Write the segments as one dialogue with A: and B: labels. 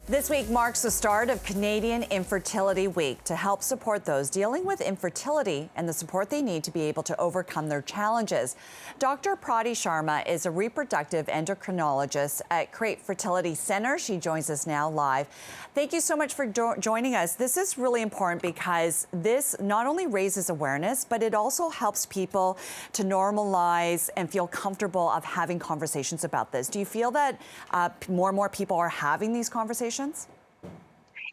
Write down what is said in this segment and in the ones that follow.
A: This week marks the start of Canadian Infertility Week to help support those dealing with infertility and the support they need to be able to overcome their challenges. Dr. Prati Sharma is a reproductive endocrinologist at Create Fertility Centre. She joins us now live. Thank you so much for joining us. This is really important because this not only raises awareness, but it also helps people to normalize and feel comfortable of having conversations about this. Do you feel that more and more people are having these conversations?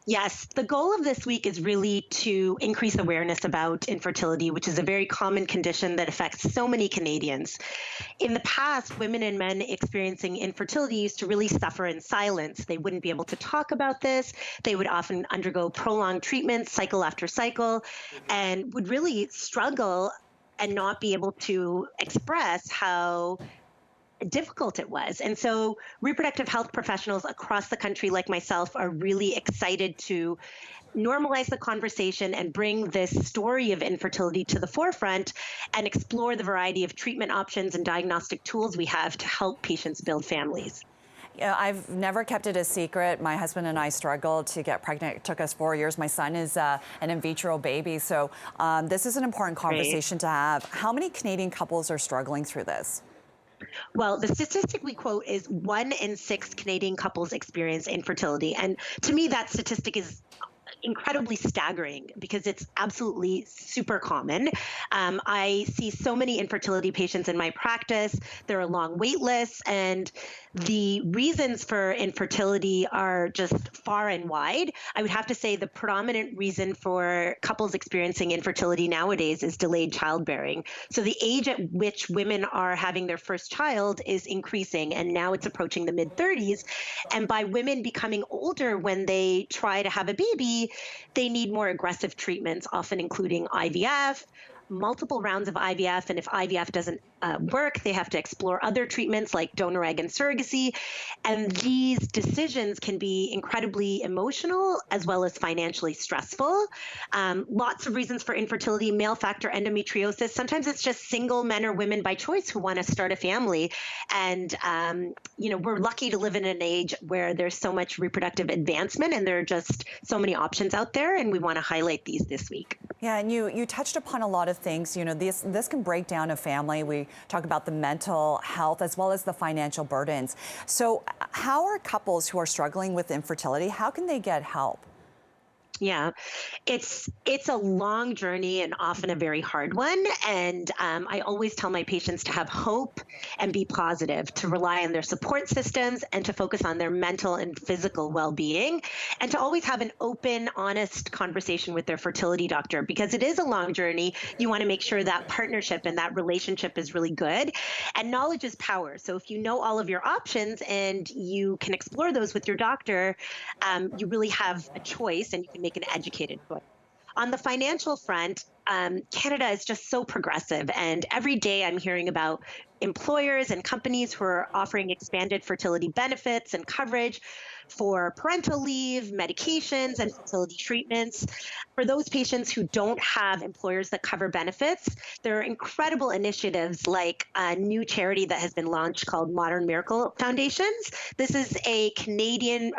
B: Yes, the goal of this week is really to increase awareness about infertility, which is a very common condition that affects so many Canadians. In the past, women and men experiencing infertility used to really suffer in silence. They wouldn't be able to talk about this. They would often undergo prolonged treatments, cycle after cycle, and would really struggle and not be able to express how difficult it was. And so reproductive health professionals across the country, like myself, are really excited to normalize the conversation and bring this story of infertility to the forefront and explore the variety of treatment options and diagnostic tools we have to help patients build families.
A: Yeah, I've never kept it a secret. My husband and I struggled to get pregnant. It took us 4 years. My son is an in vitro baby. So this is an important conversation to have. How many Canadian couples are struggling through this?
B: Well, the statistic we quote is 1 in 6 Canadian couples experience infertility. And to me, that statistic is incredibly staggering because it's absolutely super common. I see so many infertility patients in my practice. There are long wait lists, and the reasons for infertility are just far and wide. I would have to say the predominant reason for couples experiencing infertility nowadays is delayed childbearing. So the age at which women are having their first child is increasing, and now it's approaching the mid-30s. And by women becoming older when they try to have a baby, they need more aggressive treatments, often including IVF, multiple rounds of IVF, and if IVF doesn't work, they have to explore other treatments like donor egg and surrogacy. And these decisions can be incredibly emotional as well as financially stressful. Lots of reasons for infertility: male factor endometriosis. Sometimes it's just single men or women by choice who want to start a family. And, we're lucky to live in an age where there's so much reproductive advancement and there are just so many options out there. And we want to highlight these this week.
A: Yeah, and you touched upon a lot of things. This can break down a family. We talk about the mental health as well as the financial burdens. So how are couples who are struggling with infertility, how can they get help?
B: Yeah, it's a long journey and often a very hard one. And I always tell my patients to have hope and be positive, to rely on their support systems and to focus on their mental and physical well-being, and to always have an open, honest conversation with their fertility doctor, because it is a long journey. You want to make sure that partnership and that relationship is really good. And knowledge is power. So if you know all of your options and you can explore those with your doctor, you really have a choice and you can make an educated choice. On the financial front, Canada is just so progressive, and every day I'm hearing about employers and companies who are offering expanded fertility benefits and coverage for parental leave, medications, and fertility treatments. For those patients who don't have employers that cover benefits, there are incredible initiatives like a new charity that has been launched called Modern Miracle Foundations. This is a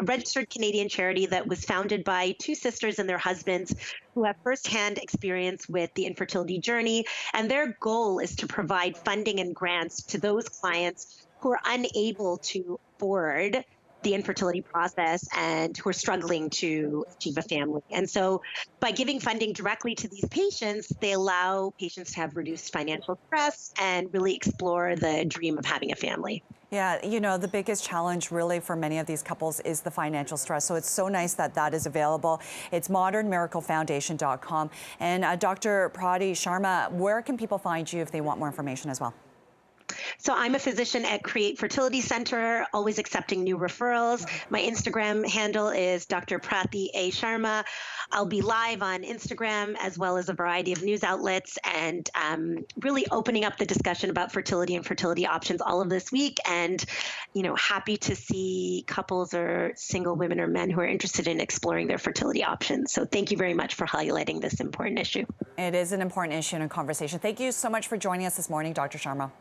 B: registered Canadian charity that was founded by 2 sisters and their husbands who have firsthand experience with the infertility journey. And their goal is to provide funding and grants to those clients who are unable to afford the infertility process and who are struggling to achieve a family. And so by giving funding directly to these patients, they allow patients to have reduced financial stress and really explore the dream of having a family.
A: Yeah, the biggest challenge really for many of these couples is the financial stress. So it's so nice that that is available. It's modernmiraclefoundation.com. And Dr. Prati Sharma, where can people find you if they want more information as well?
B: So I'm a physician at Create Fertility Centre, always accepting new referrals. My Instagram handle is Dr. Prati A. Sharma. I'll be live on Instagram as well as a variety of news outlets, and really opening up the discussion about fertility and fertility options all of this week. And, happy to see couples or single women or men who are interested in exploring their fertility options. So thank you very much for highlighting this important issue.
A: It is an important issue and a conversation. Thank you so much for joining us this morning, Dr. Sharma.